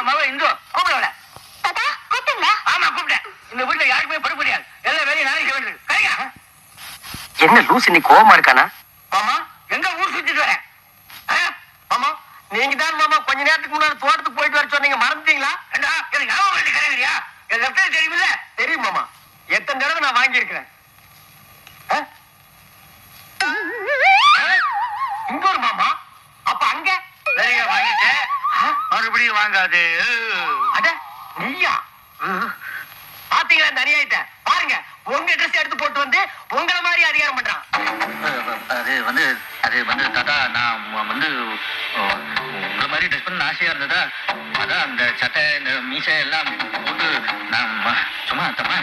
மக இந்து கூப்பிடல. தாத்தா கூப்பிட்டீங்களா? ஆமா கூப்பிட்டேன். இந்த வீட்டுல யாருக்குமே படுக்க முடியாது. எல்லா வேலையும் நானே செய்ய வேண்டியது. கையா என்ன லூசு நீ கோவமா இருக்கானா? மாமா எங்க ஊர் சுத்திட்டு வரேன். மாமா நீங்க தான் மாமா கொஞ்ச நேரத்துக்கு முன்னாடி தோட்டத்துக்கு போயிட்டு வர சொன்னீங்க, மறந்துட்டீங்களா? எனக்கு ஞாபகம் வேண்டி கிடையாதுயா. என் லெப்ட் தெரியுமில்ல? தெரியும் மாமா, எத்தனை தடவை நான் வாங்கி இருக்கிறேன். இங்க ஒரு மாமா, அப்ப அங்க சரியா வாங்கிட்டேன். மறுபடியும் வாங்காது. அட நீயா? பாத்தீங்களா இந்த அநியாயத்தை? பாருங்க, உங்க ட்ரெஸ் எடுத்து போட்டு வந்து உங்கள மாதிரி அதிகாரம் பண்றான். அது வந்து தாத்தா நான் வந்து உங்களை மாதிரி ட்ரெஸ் பண்ண ஆசையா இருந்ததா, அதான் அந்த சட்டை இந்த மீசை எல்லாம் போட்டு நான் சும்மா தமா